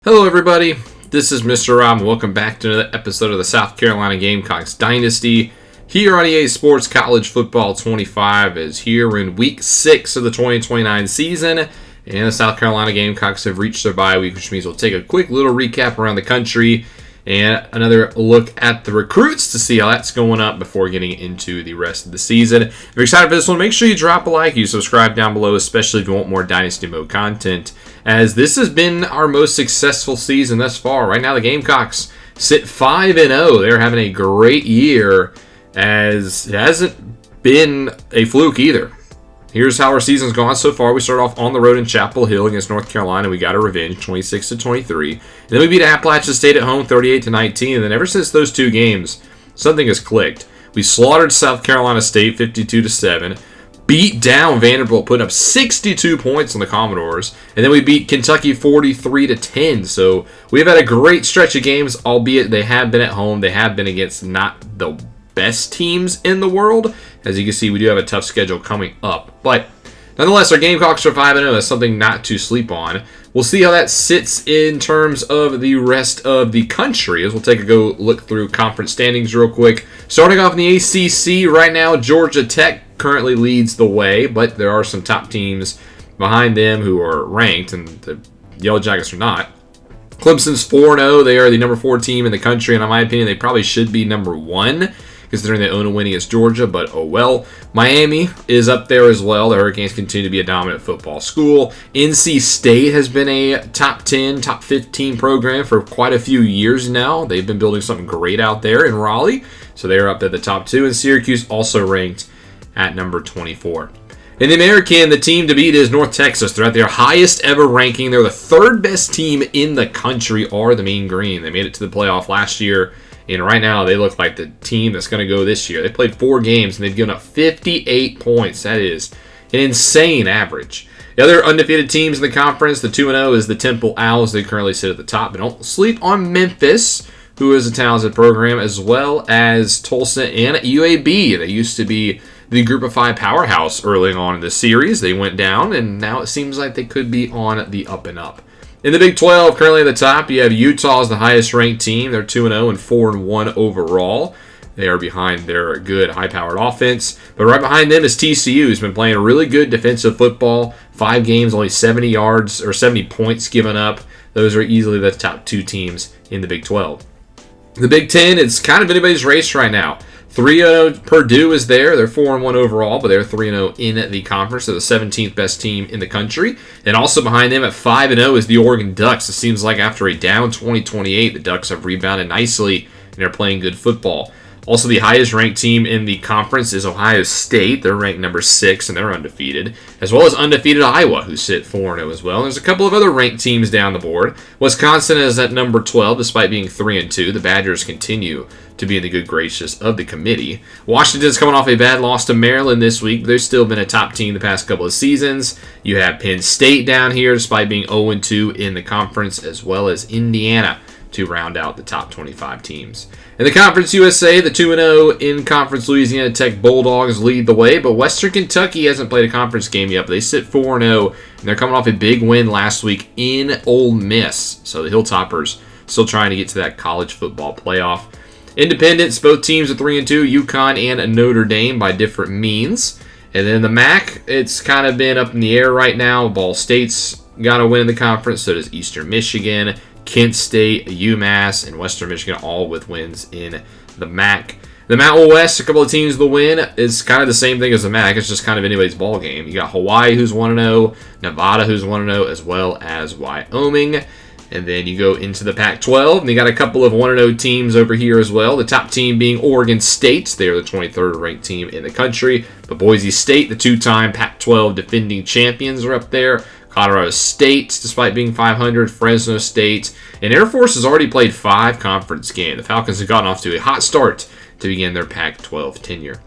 Hello everybody, this is Mr. Rob and welcome back to another episode of the South Carolina Gamecocks Dynasty here on EA Sports College Football 25 as here we're in week 6 of the 2029 season and the South Carolina Gamecocks have reached their bye week, which means we'll take a quick little recap around the country and another look at the recruits to see how that's going up before getting into the rest of the season. If you're excited for this one, make sure you drop a like, you subscribe down below, especially if you want more Dynasty Mode content, as this has been our most successful season thus far. Right now, the Gamecocks sit 5-0. They're having a great year, as it hasn't been a fluke either. Here's how our season's gone so far. We started off on the road in Chapel Hill against North Carolina. We got a revenge, 26-23. And then we beat Appalachian State at home, 38-19. And then ever since those two games, something has clicked. We slaughtered South Carolina State, 52-7. Beat down Vanderbilt, putting up 62 points on the Commodores. And then we beat Kentucky 43-10. So we've had a great stretch of games, albeit they have been at home. They have been against not the best teams in the world. As you can see, we do have a tough schedule coming up. But nonetheless, our Gamecocks are 5-0. That's something not to sleep on. We'll see how that sits in terms of the rest of the country, as we'll take a go look through conference standings real quick. Starting off in the ACC right now, Georgia Tech currently leads the way, but there are some top teams behind them who are ranked, and the Yellow Jackets are not. Clemson's 4-0. They are the number 4 team in the country, and in my opinion, they probably should be number 1. Considering they own a win against Georgia, but oh well. Miami is up there as well. The Hurricanes continue to be a dominant football school. NC State has been a top 10, top 15 program for quite a few years now. They've been building something great out there in Raleigh, so they're up at the top 2. And Syracuse also ranked at number 24. In the American, the team to beat is North Texas. They're at their highest ever ranking. They're the 3rd best team in the country, are the Mean Green. They made it to the playoff last year. And right now, they look like the team that's going to go this year. They played 4 games, and they've given up 58 points. That is an insane average. The other undefeated teams in the conference, the 2-0 is the Temple Owls. They currently sit at the top. But don't sleep on Memphis, who is a talented program, as well as Tulsa and UAB. They used to be the Group of 5 powerhouse early on in the series. They went down, and now it seems like they could be on the up and up. In the Big 12, currently at the top, you have Utah as the highest-ranked team. They're 2-0 and 4-1 overall. They are behind their good, high-powered offense. But right behind them is TCU, who's been playing a really good defensive football. 5 games, only 70 yards or 70 points given up. Those are easily the top 2 teams in the Big 12. The Big 10, it's kind of anybody's race right now. 3-0 Purdue is there. They're 4-1 overall, but they're 3-0 in the conference. They're the 17th best team in the country. And also behind them at 5-0 is the Oregon Ducks. It seems like after a down 2028, the Ducks have rebounded nicely and they're playing good football. Also, the highest ranked team in the conference is Ohio State. They're ranked number 6 and they're undefeated, as well as undefeated Iowa, who sit 4-0 as well. And there's a couple of other ranked teams down the board. Wisconsin is at number 12, despite being 3-2. The Badgers continue to be in the good graces of the committee. Washington's coming off a bad loss to Maryland this week. They've still been a top team the past couple of seasons. You have Penn State down here, despite being 0-2 in the conference, as well as Indiana to round out the top 25 teams. In the Conference USA, the 2-0 in Conference Louisiana Tech Bulldogs lead the way, but Western Kentucky hasn't played a conference game yet, but they sit 4-0, and they're coming off a big win last week in Ole Miss. So the Hilltoppers still trying to get to that college football playoff. Independents, both teams are 3-2, UConn and Notre Dame by different means. And then the MAC, it's kind of been up in the air right now. Ball State's got a win in the conference, so does Eastern Michigan. Kent State, UMass, and Western Michigan all with wins in the MAC. The Mountain West, a couple of teams will win. It's kind of the same thing as the MAC. It's just kind of anybody's ball game. You got Hawaii, who's 1-0, Nevada, who's 1-0, as well as Wyoming. And then you go into the Pac-12, and you got a couple of 1-0 teams over here as well. The top team being Oregon State. They are the 23rd ranked team in the country. But Boise State, the 2-time Pac-12 defending champions, are up there. Colorado State, despite being 500, Fresno State, and Air Force has already played 5 conference games. The Falcons have gotten off to a hot start to begin their Pac-12 tenure.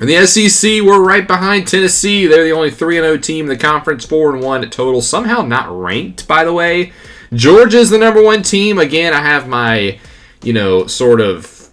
In the SEC, we're right behind Tennessee. They're the only 3-0 team in the conference, 4-1 total. Somehow not ranked, by the way. Georgia's the number 1 team. Again, I have my, sort of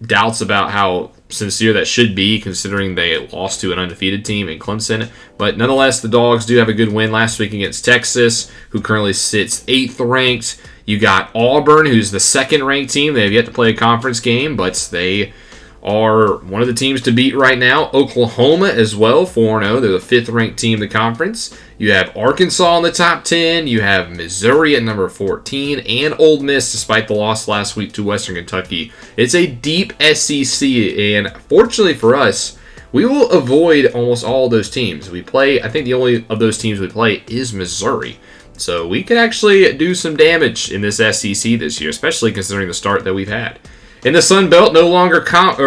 doubts about how sincere that should be, considering they lost to an undefeated team in Clemson. But nonetheless, the Dogs do have a good win last week against Texas, who currently sits 8th ranked. You got Auburn, who's the 2nd ranked team. They have yet to play a conference game, but they are one of the teams to beat right now. Oklahoma as well, 4-0. They're the 5th ranked team in the conference. You have Arkansas in the top 10. You have Missouri at number 14. And Ole Miss, despite the loss last week to Western Kentucky. It's a deep SEC, and fortunately for us, we will avoid almost all of those teams. I think the only of those teams we play is Missouri. So we could actually do some damage in this SEC this year, especially considering the start that we've had. In the Sun Belt, no longer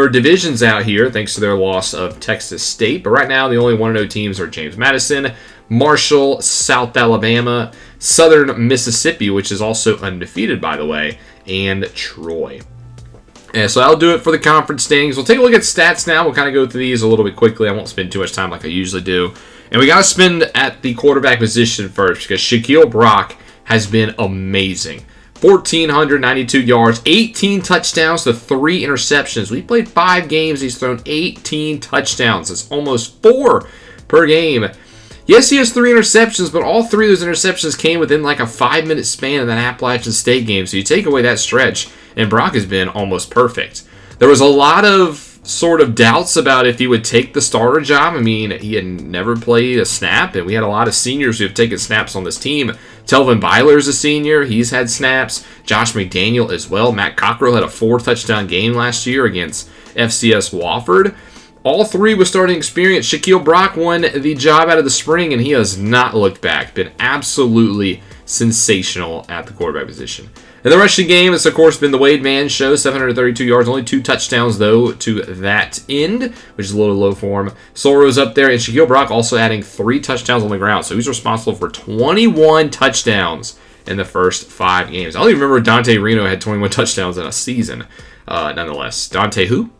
divisions out here thanks to their loss of Texas State. But right now, the only 1-0 teams are James Madison, Marshall, South Alabama, Southern Mississippi, which is also undefeated, by the way, and Troy. And so I'll do it for the conference standings. We'll take a look at stats now. We'll kind of go through these a little bit quickly. I won't spend too much time like I usually do. And we got to spend at the quarterback position first because Shaquille Brock has been amazing. 1,492 yards, 18 touchdowns to 3 interceptions. We played 5 games. He's thrown 18 touchdowns. That's almost 4 per game. Yes, he has 3 interceptions, but all 3 of those interceptions came within like a 5-minute span of that Appalachian State game. So you take away that stretch, and Brock has been almost perfect. There was a lot of sort of doubts about if he would take the starter job. I mean, he had never played a snap, and we had a lot of seniors who have taken snaps on this team. Telvin Byler's a senior. He's had snaps. Josh McDaniel as well. Matt Cockrell had a 4-touchdown game last year against FCS Wofford. All 3 with starting experience. Shaquille Brock won the job out of the spring, and he has not looked back. Been absolutely sensational at the quarterback position. In the rushing game, it's of course been the Wade Man show. 732 yards, only 2 touchdowns though to that end, which is a little low for him. Soro's up there, and Shaquille Brock also adding 3 touchdowns on the ground. So he's responsible for 21 touchdowns in the first 5 games. I don't even remember Dante Reno had 21 touchdowns in a season. Nonetheless, Dante who?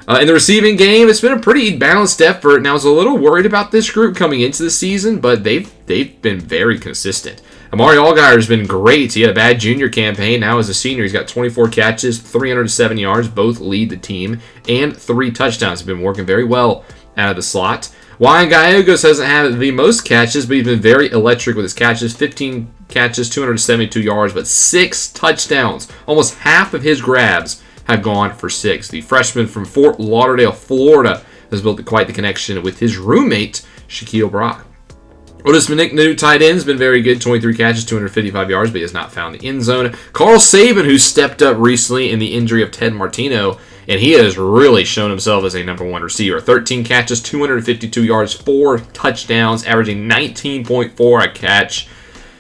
In the receiving game, it's been a pretty balanced effort. Now, I was a little worried about this group coming into the season, but they've been very consistent. Amari Allgeier has been great. He had a bad junior campaign. Now as a senior, he's got 24 catches, 307 yards. Both lead the team, and 3 touchdowns. He's been working very well out of the slot. Ryan Gallegos hasn't had the most catches, but he's been very electric with his catches. 15 catches, 272 yards, but 6 touchdowns. Almost half of his grabs have gone for 6. The freshman from Fort Lauderdale, Florida, has built quite the connection with his roommate, Shaquille Brock. Otis Manick, the new tight end, has been very good. 23 catches, 255 yards, but he has not found the end zone. Carl Saban, who stepped up recently in the injury of Ted Martino, and he has really shown himself as a number 1 receiver. 13 catches, 252 yards, 4 touchdowns, averaging 19.4 a catch.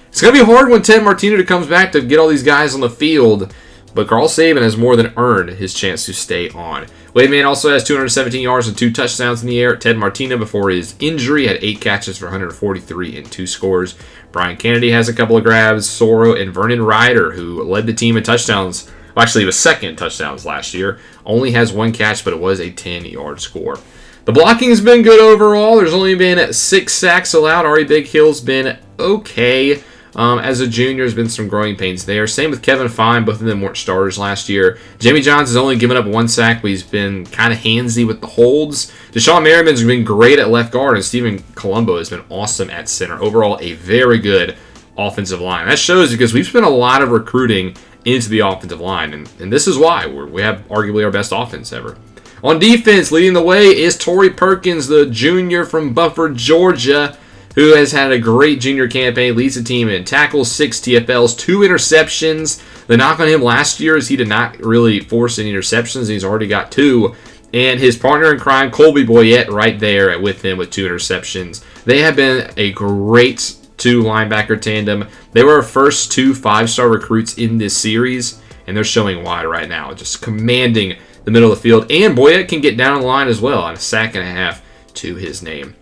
It's going to be hard when Ted Martino comes back to get all these guys on the field, but Carl Saban has more than earned his chance to stay on. Wade Man also has 217 yards and 2 touchdowns in the air. Ted Martino, before his injury, had 8 catches for 143 and 2 scores. Brian Kennedy has a couple of grabs. Soro and Vernon Ryder, who led the team in touchdowns, well, actually he was second in touchdowns last year, only has 1 catch, but it was a 10-yard score. The blocking has been good overall. There's only been 6 sacks allowed. Ari Big Hill's been okay. As a junior, there's been some growing pains there. Same with Kevin Fine. Both of them weren't starters last year. Jamie Johns has only given up 1 sack, but he's been kind of handsy with the holds. Deshaun Merriman's been great at left guard, and Stephen Colombo has been awesome at center. Overall, a very good offensive line. That shows because we've spent a lot of recruiting into the offensive line, and this is why we have arguably our best offense ever. On defense, leading the way is Torrey Perkins, the junior from Buffer, Georgia, who has had a great junior campaign, leads the team in tackles, 6 TFLs, 2 interceptions. The knock on him last year is he did not really force any interceptions. He's already got 2. And his partner in crime, Colby Boyette, right there with him with 2 interceptions. They have been a great 2 linebacker tandem. They were our first 2 5-star recruits in this series, and they're showing why right now, just commanding the middle of the field. And Boyette can get down the line as well on a sack and a half to his name.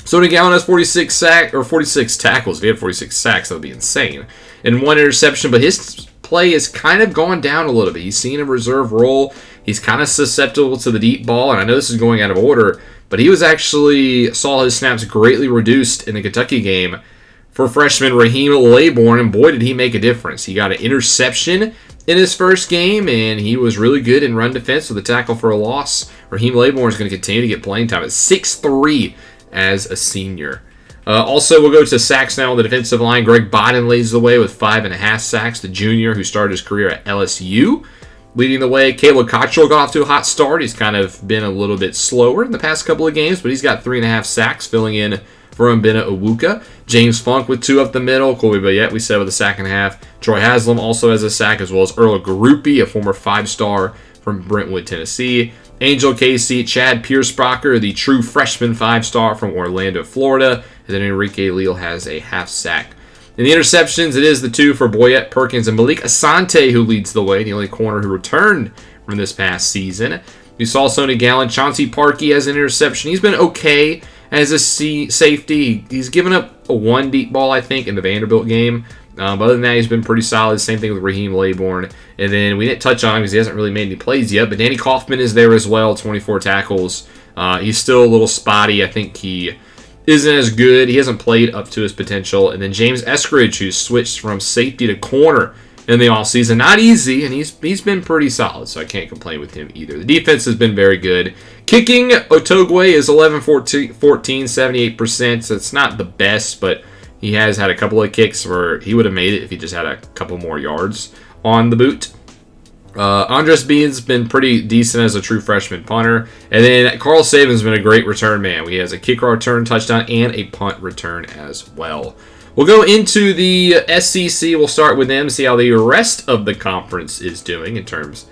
Sonny Gallen has 46 tackles. If he had 46 sacks, that would be insane. And 1 interception, but his play has kind of gone down a little bit. He's seen a reserve role. He's kind of susceptible to the deep ball, and I know this is going out of order, but he saw his snaps greatly reduced in the Kentucky game for freshman Raheem Laybourne, and boy, did he make a difference. He got an interception in his first game, and he was really good in run defense with a tackle for a loss. Raheem Laybourne is going to continue to get playing time at 6'3" as a senior. Also, we'll go to sacks now on the defensive line. Greg Bodden leads the way with 5.5 sacks. The junior who started his career at LSU leading the way. Caleb Cottrell got off to a hot start. He's kind of been a little bit slower in the past couple of games, but he's got 3.5 sacks, filling in for Mbena Owuka. James Funk with 2 up the middle. Colby Bayette, we said, with a sack and a half. Troy Haslam also has a sack, as well as Earl Garupi, a former 5-star from Brentwood, Tennessee. Angel Casey, Chad Piersbacher, the true freshman 5-star from Orlando, Florida. And then Enrique Leal has a half sack. In the interceptions, it is the 2 for Boyette Perkins and Malik Asante who leads the way, the only corner who returned from this past season. We saw Sonny Gallen. Chauncey Parkey has an interception. He's been okay as a safety. He's given up a 1 deep ball, I think, in the Vanderbilt game. But other than that, he's been pretty solid. Same thing with Raheem Laybourne. And then we didn't touch on him because he hasn't really made any plays yet. But Danny Kaufman is there as well, 24 tackles. He's still a little spotty. I think he isn't as good. He hasn't played up to his potential. And then James Eskridge, who's switched from safety to corner in the offseason. Not easy, and he's been pretty solid, so I can't complain with him either. The defense has been very good. Kicking, Otogwe is 11-14, 78%, so it's not the best, but he has had a couple of kicks where he would have made it if he just had a couple more yards on the boot. Andres Bean's been pretty decent as a true freshman punter. And then Carl Saban's been a great return man. He has a kick return touchdown and a punt return as well. We'll go into the SEC. We'll start with them, see how the rest of the conference is doing in terms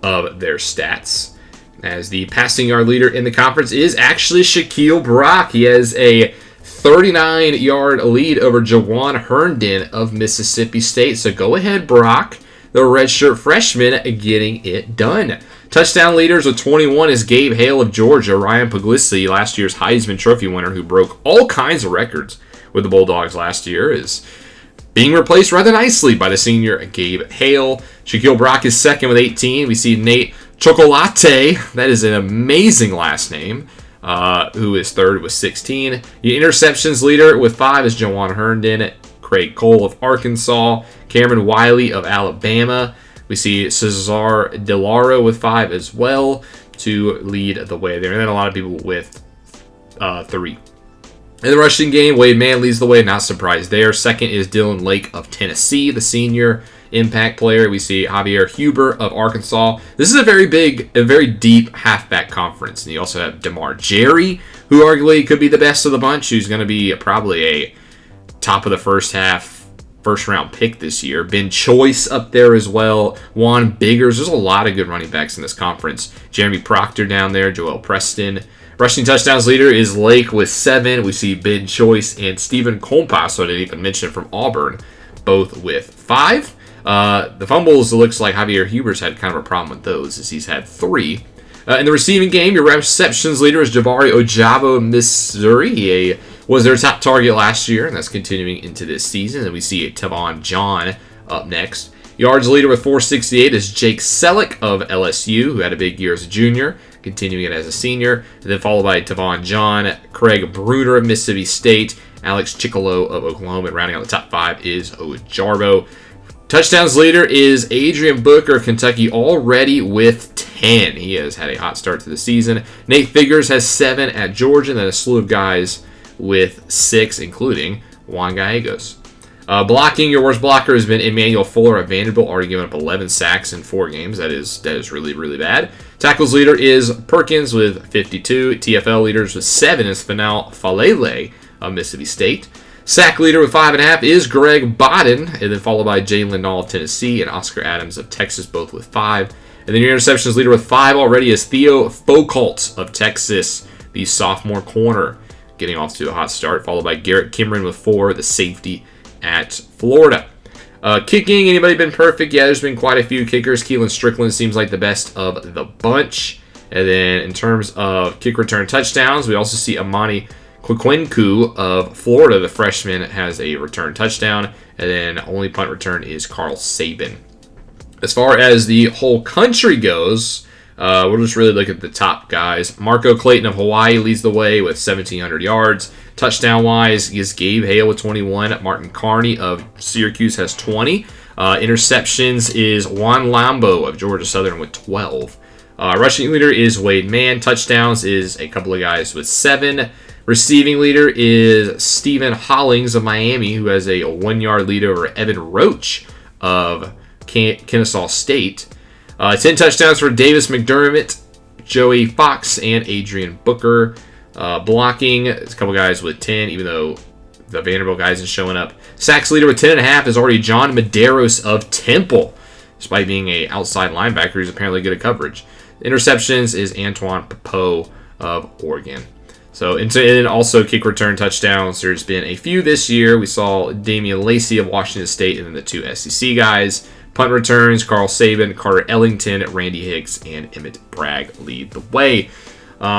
of their stats. As the passing yard leader in the conference is actually Shaquille Brock. He has a 39-yard lead over Jawan Herndon of Mississippi State. So go ahead, Brock, the redshirt freshman, getting it done. Touchdown leaders with 21 is Gabe Hale of Georgia. Ryan Puglisi, last year's Heisman Trophy winner, who broke all kinds of records with the Bulldogs last year, is being replaced rather nicely by the senior Gabe Hale. Shaquille Brock is second with 18. We see Nate Chocolate, that is an amazing last name, who is third with 16. The interceptions leader with 5 is Jawan Herndon. Craig Cole of Arkansas. Cameron Wiley of Alabama. We see Cesar DeLauro with 5 as well to lead the way there. And then a lot of people with 3. In the rushing game, Wade Mann leads the way. Not surprised there. Second is Dylan Lake of Tennessee, the senior impact player. We see Javier Huber of Arkansas. This is a very deep halfback conference. And you also have DeMar Jerry, who arguably could be the best of the bunch, who's going to be probably a top of the first round pick this year. Ben Choice up there as well. Juan Biggers. There's a lot of good running backs in this conference. Jeremy Proctor down there. Joel Preston. Rushing touchdowns leader is Lake with 7. We see Ben Choice and Stephen Compas, so I didn't even mention, from Auburn, both with 5. The fumbles, it looks like Javier Huber's had kind of a problem with those, as he's had 3. In the receiving game, your receptions leader is Jabari Ojabo of Missouri. He was their top target last year, and that's continuing into this season. And we see Tavon John up next. Yards leader with 468 is Jake Selleck of LSU, who had a big year as a junior, continuing it as a senior. And then followed by Tavon John, Craig Bruner of Mississippi State, Alex Chickalo of Oklahoma, and rounding out the top 5 is Ojarbo. Touchdowns leader is Adrian Booker of Kentucky, already with 10. He has had a hot start to the season. Nate Figures has 7 at Georgia, and then a slew of guys with 6, including Juan Gallegos. Blocking, your worst blocker has been Emmanuel Fuller of Vanderbilt, already given up 11 sacks in 4 games. That is really, really bad. Tackles leader is Perkins with 52. TFL leaders with 7 is Fanal Falele of Mississippi State. Sack leader with 5.5 is Greg Bodden, and then followed by Jalen Nall of Tennessee and Oscar Adams of Texas, both with 5. And then your interceptions leader with 5 already is Theo Foucault of Texas, the sophomore corner, getting off to a hot start, followed by Garrett Kimron with 4, the safety at Florida. Kicking, anybody been perfect? Yeah, there's been quite a few kickers. Keelan Strickland seems like the best of the bunch. And then in terms of kick return touchdowns, we also see Amani Kwekwenku of Florida, the freshman, has a return touchdown. And then only punt return is Carl Saban. As far as the whole country goes, we'll just really look at the top guys. Marco Clayton of Hawaii leads the way with 1,700 yards. Touchdown-wise is Gabe Hale with 21. Martin Carney of Syracuse has 20. Interceptions is Juan Lambo of Georgia Southern with 12. Rushing leader is Wade Mann. Touchdowns is a couple of guys with 7. Receiving leader is Stephen Hollings of Miami, who has a 1-yard lead over Evan Roach of Kennesaw State. 10 touchdowns for Davis McDermott, Joey Fox, and Adrian Booker. Blocking is a couple guys with 10, even though the Vanderbilt guy isn't showing up. Sacks leader with 10.5 is already John Medeiros of Temple, despite being an outside linebacker who's apparently good at coverage. Interceptions is Antoine Papeau of Oregon. So, and then also kick return touchdowns. There's been a few this year. We saw Damian Lacey of Washington State and then the 2 SEC guys. Punt returns, Carl Saban, Carter Ellington, Randy Hicks, and Emmett Bragg lead the way.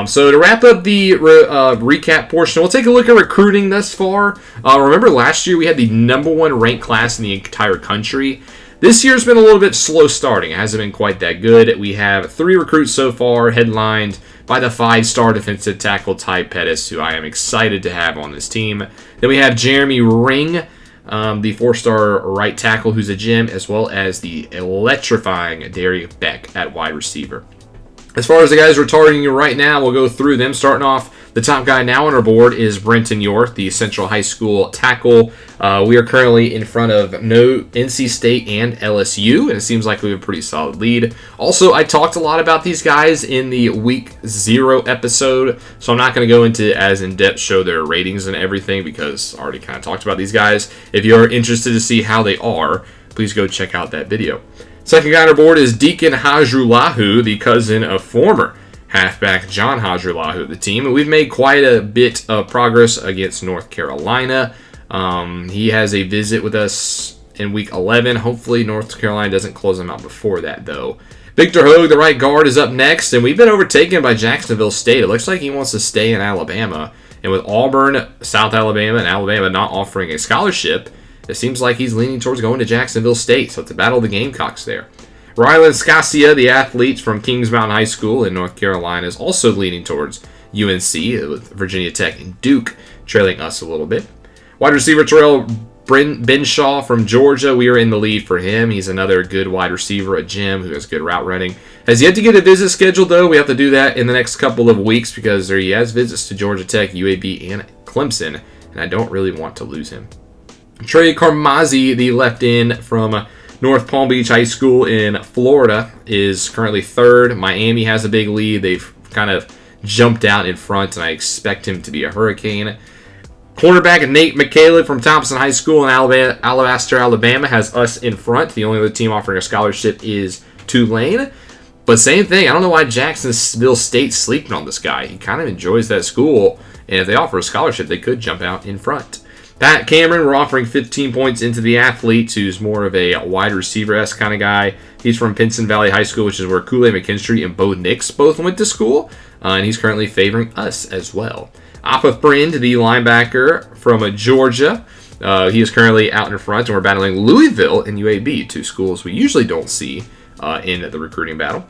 So to wrap up the recap portion, we'll take a look at recruiting thus far. Remember last year we had the #1 ranked class in the entire country. This year's been a little bit slow starting. It hasn't been quite that good. We have 3 recruits so far, headlined by the 5-star defensive tackle Ty Pettis, who I am excited to have on this team. Then we have Jeremy Ring, the 4-star right tackle who's a gem, as well as the electrifying Derek Beck at wide receiver. As far as the guys we're targeting right now, we'll go through them. Starting off, the top guy now on our board is Brenton York, the Central High School tackle. We are currently in front of no NC State and LSU, and it seems like we have a pretty solid lead. Also, I talked a lot about these guys in the Week 0 episode, so I'm not going to go into as in-depth show their ratings and everything because I already kind of talked about these guys. If you're interested to see how they are, please go check out that video. Second guy on our board is Deacon Hajrulahu, the cousin of former halfback John Hajrulahu of the team. And we've made quite a bit of progress against North Carolina. He has a visit with us in Week 11. Hopefully North Carolina doesn't close him out before that, though. Victor Hogue, the right guard, is up next. And we've been overtaken by Jacksonville State. It looks like he wants to stay in Alabama. And with Auburn, South Alabama, and Alabama not offering a scholarship, it seems like he's leaning towards going to Jacksonville State, so it's a battle of the Gamecocks there. Rylan Scasia, the athlete from Kings Mountain High School in North Carolina, is also leaning towards UNC, with Virginia Tech and Duke trailing us a little bit. Wide receiver Terrell Benshaw from Georgia, we are in the lead for him. He's another good wide receiver, a gem who has good route running. Has yet to get a visit scheduled, though. We have to do that in the next couple of weeks because he has visits to Georgia Tech, UAB, and Clemson, and I don't really want to lose him. Trey Carmazzi, the left end from North Palm Beach High School in Florida, is currently 3rd. Miami has a big lead. They've kind of jumped out in front, and I expect him to be a hurricane. Cornerback Nate McCaleb from Thompson High School in Alabaster, Alabama, has us in front. The only other team offering a scholarship is Tulane. But same thing. I don't know why Jacksonville State's sleeping on this guy. He kind of enjoys that school, and if they offer a scholarship, they could jump out in front. Pat Cameron, we're offering 15 points into the athlete, who's more of a wide receiver-esque kind of guy. He's from Pinson Valley High School, which is where Kool-Aid McKinstry and Bo Nix both went to school, and he's currently favoring us as well. Appa Friend, the linebacker from Georgia, he is currently out in front, and we're battling Louisville and UAB, 2 schools we usually don't see in the recruiting battle.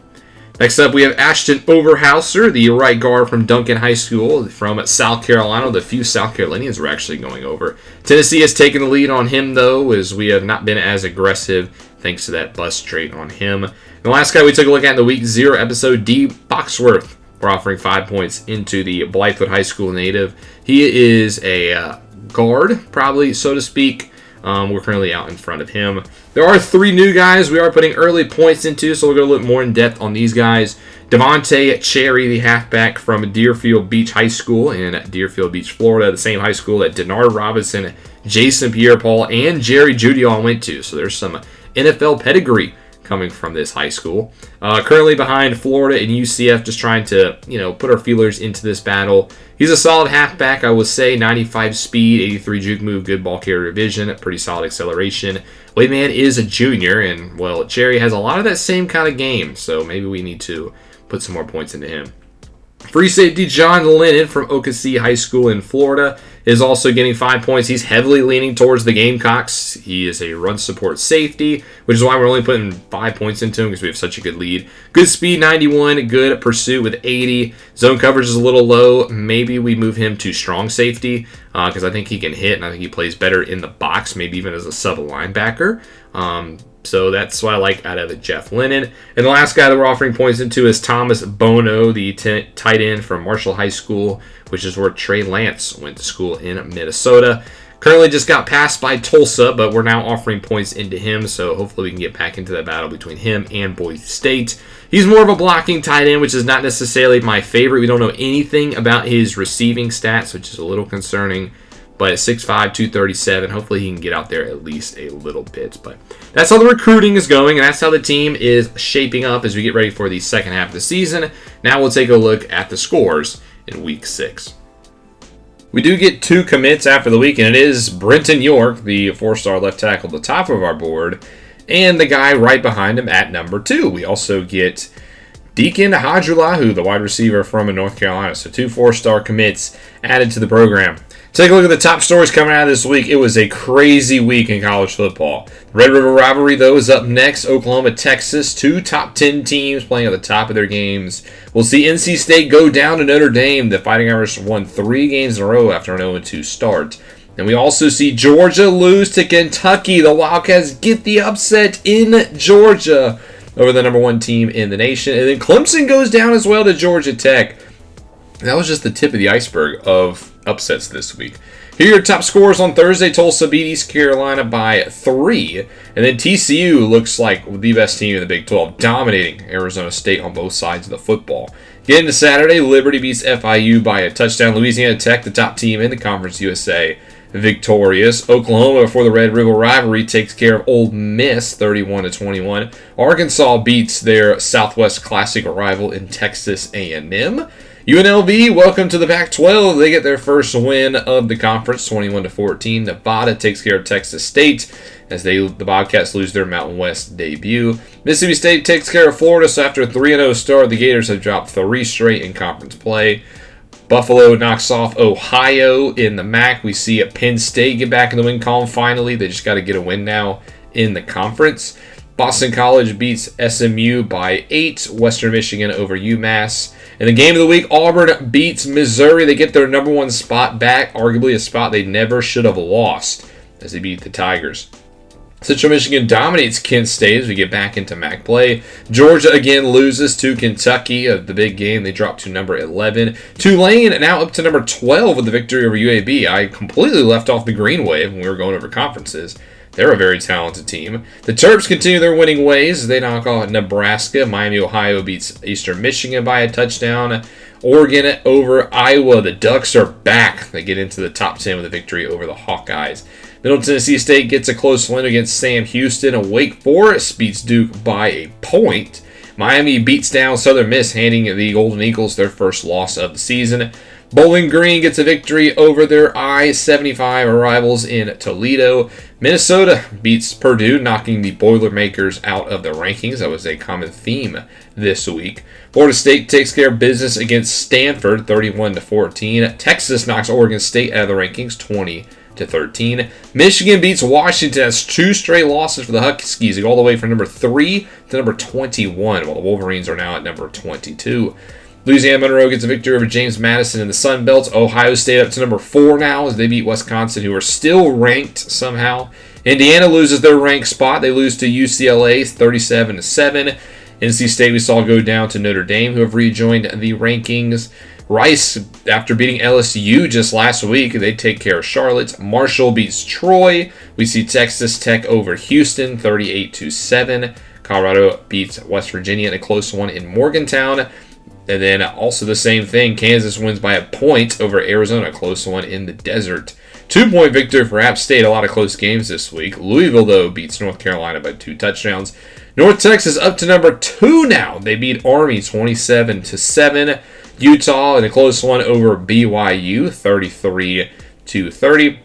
Next up, we have Ashton Overhauser, the right guard from Duncan High School from South Carolina. The few South Carolinians we're actually going over. Tennessee has taken the lead on him, though, as we have not been as aggressive thanks to that bust trade on him. And the last guy we took a look at in the Week 0 episode, D. Boxworth. We're offering 5 points into the Blythewood High School native. He is a guard, probably, so to speak. We're currently out in front of him. There are 3 new guys we are putting early points into, so we're going to look more in depth on these guys. Devontae Cherry, the halfback from Deerfield Beach High School in Deerfield Beach, Florida, the same high school that Denard Robinson, Jason Pierre-Paul, and Jerry Judy all went to. So there's some NFL pedigree coming from this high school. Currently behind Florida and UCF, just trying to, put our feelers into this battle. He's a solid halfback, I would say. 95 speed, 83 juke move, good ball carrier vision, pretty solid acceleration. Wade Man is a junior, and, well, Cherry has a lot of that same kind of game, so maybe we need to put some more points into him. Free safety John Lennon from Okasee High School in Florida is also getting 5 points. He's heavily leaning towards the Gamecocks. He is a run support safety, which is why we're only putting 5 points into him because we have such a good lead. Good speed, 91. Good pursuit with 80. Zone coverage is a little low. Maybe we move him to strong safety because I think he can hit, and I think he plays better in the box, maybe even as a sub linebacker. So that's what I like out of it, Jeff Lennon. And the last guy that we're offering points into is Thomas Bono, the tight end from Marshall High School, which is where Trey Lance went to school in Minnesota. Currently just got passed by Tulsa, but we're now offering points into him, so hopefully we can get back into that battle between him and Boise State. He's more of a blocking tight end, which is not necessarily my favorite. We don't know anything about his receiving stats, which is a little concerning. But at 6'5", 237, hopefully he can get out there at least a little bit. But that's how the recruiting is going, and that's how the team is shaping up as we get ready for the second half of the season. Now we'll take a look at the scores in Week 6. We do get 2 commits after the week, and it is Brenton York, the 4-star left tackle at the top of our board, and the guy right behind him at number 2. We also get Deacon Hajulahu, the wide receiver from North Carolina. So 2 4-star commits added to the program. Take a look at the top stories coming out of this week. It was a crazy week in college football. The Red River Rivalry, though, is up next. Oklahoma, Texas, 2 top 10 teams playing at the top of their games. We'll see NC State go down to Notre Dame. The Fighting Irish won 3 games in a row after an 0-2 start. And we also see Georgia lose to Kentucky. The Wildcats get the upset in Georgia over the number 1 team in the nation. And then Clemson goes down as well to Georgia Tech. That was just the tip of the iceberg of upsets this week. Here are your top scores on Thursday. Tulsa beat East Carolina by 3. And then TCU looks like the best team in the Big 12, dominating Arizona State on both sides of the football. Getting to Saturday, Liberty beats FIU by a touchdown. Louisiana Tech, the top team in the Conference USA, victorious. Oklahoma, for the Red River Rivalry, takes care of Ole Miss 31-21. Arkansas beats their Southwest Classic rival in Texas A&M. UNLV, welcome to the Pac-12. They get their first win of the conference, 21-14. Nevada takes care of Texas State as the Bobcats lose their Mountain West debut. Mississippi State takes care of Florida, so after a 3-0 start, the Gators have dropped 3 straight in conference play. Buffalo knocks off Ohio in the MAC. We see Penn State get back in the win column finally. They just got to get a win now in the conference. Boston College beats SMU by 8. Western Michigan over UMass. In the game of the week, Auburn beats Missouri. They get their number 1 spot back, arguably a spot they never should have lost as they beat the Tigers. Central Michigan dominates Kent State as we get back into MAC play. Georgia again loses to Kentucky of the big game. They drop to number 11. Tulane now up to number 12 with the victory over UAB. I completely left off the Green Wave when we were going over conferences. They're a very talented team. The Terps continue their winning ways as they knock off Nebraska. Miami, Ohio beats Eastern Michigan by a touchdown. Oregon over Iowa. The Ducks are back. They get into the top 10 with a victory over the Hawkeyes. Middle Tennessee State gets a close win against Sam Houston. And Wake Forest beats Duke by a point. Miami beats down Southern Miss, handing the Golden Eagles their first loss of the season. Bowling Green gets a victory over their I-75 rivals in Toledo. Minnesota beats Purdue, knocking the Boilermakers out of the rankings. That was a common theme this week. Florida State takes care of business against Stanford, 31-14. Texas knocks Oregon State out of the rankings, 20-13. Michigan beats Washington. That's 2 straight losses for the Huskies. They go all the way from number 3 to number 21, while the Wolverines are now at number 22. Louisiana Monroe gets a victory over James Madison in the Sun Belt. Ohio State up to number 4 now as they beat Wisconsin, who are still ranked somehow. Indiana loses their ranked spot. They lose to UCLA 37-7. NC State we saw go down to Notre Dame, who have rejoined the rankings. Rice, after beating LSU just last week, they take care of Charlotte. Marshall beats Troy. We see Texas Tech over Houston 38-7. Colorado beats West Virginia in a close one in Morgantown. And then also the same thing, Kansas wins by a point over Arizona, a close one in the desert. 2-point victory for App State, a lot of close games this week. Louisville, though, beats North Carolina by 2 touchdowns. North Texas up to number 2 now. They beat Army 27-7. Utah in a close one over BYU, 33-30.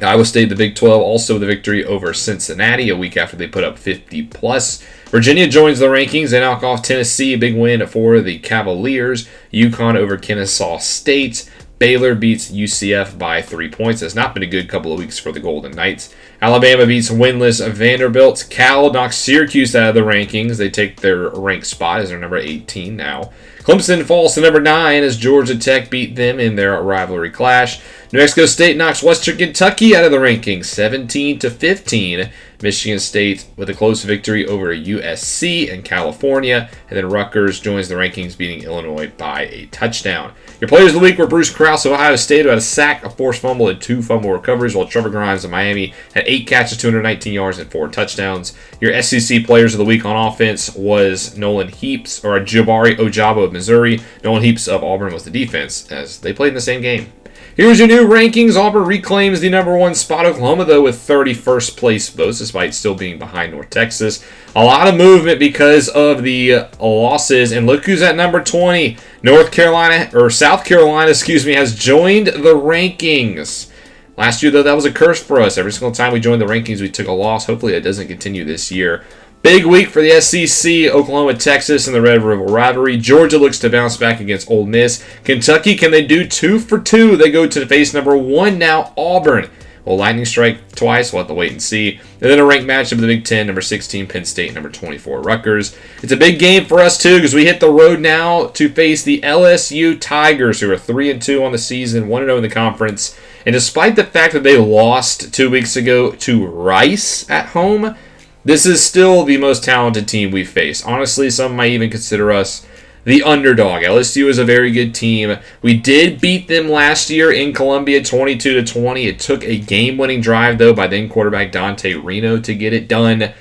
Iowa State, the Big 12, also with a victory over Cincinnati a week after they put up 50+. Virginia joins the rankings. They knock off Tennessee, a big win for the Cavaliers. UConn over Kennesaw State. Baylor beats UCF by 3 points. That's not been a good couple of weeks for the Golden Knights. Alabama beats winless Vanderbilt. Cal knocks Syracuse out of the rankings. They take their ranked spot as their number 18 now. Clemson falls to number 9 as Georgia Tech beat them in their rivalry clash. New Mexico State knocks Western Kentucky out of the rankings, 17-15. Michigan State with a close victory over USC and California. And then Rutgers joins the rankings, beating Illinois by a touchdown. Your players of the week were Bruce Krause of Ohio State, who had a sack, a forced fumble, and 2 fumble recoveries, while Trevor Grimes of Miami had 8 catches, 219 yards, and 4 touchdowns. Your SEC players of the week on offense was Nolan Heaps, or Jabari Ojabo of Missouri. Nolan Heaps of Auburn was the defense, as they played in the same game. Here's your new rankings. Auburn reclaims the number 1 spot. Oklahoma, though, with 31st place votes, despite still being behind North Texas. A lot of movement because of the losses. And look who's at number 20. South Carolina, has joined the rankings. Last year, though, that was a curse for us. Every single time we joined the rankings, we took a loss. Hopefully, that doesn't continue this year. Big week for the SEC, Oklahoma, Texas, and the Red River rivalry. Georgia looks to bounce back against Ole Miss. Kentucky, can they do 2 for 2? They go to face number 1 now, Auburn. Will lightning strike twice? We'll have to wait and see. And then a ranked matchup of the Big Ten, number 16, Penn State, number 24, Rutgers. It's a big game for us, too, because we hit the road now to face the LSU Tigers, who are 3-2 on the season, 1-0 in the conference. And despite the fact that they lost 2 weeks ago to Rice at home, this is still the most talented team we face. Honestly, some might even consider us the underdog. LSU is a very good team. We did beat them last year in Columbia 22-20. It took a game-winning drive, though, by then quarterback Dante Reno to get it done.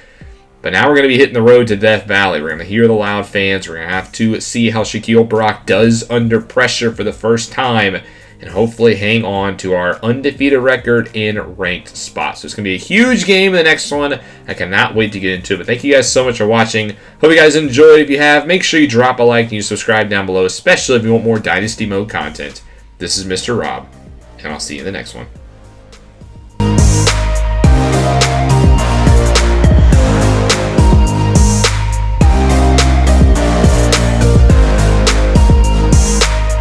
But now we're going to be hitting the road to Death Valley. We're going to hear the loud fans. We're going to have to see how Shaquille Brock does under pressure for the first time, and hopefully hang on to our undefeated record in ranked spots. So it's going to be a huge game in the next one. I cannot wait to get into it. But thank you guys so much for watching. Hope you guys enjoyed. If you have, make sure you drop a like and you subscribe down below, especially if you want more Dynasty Mode content. This is Mr. Rob, and I'll see you in the next one.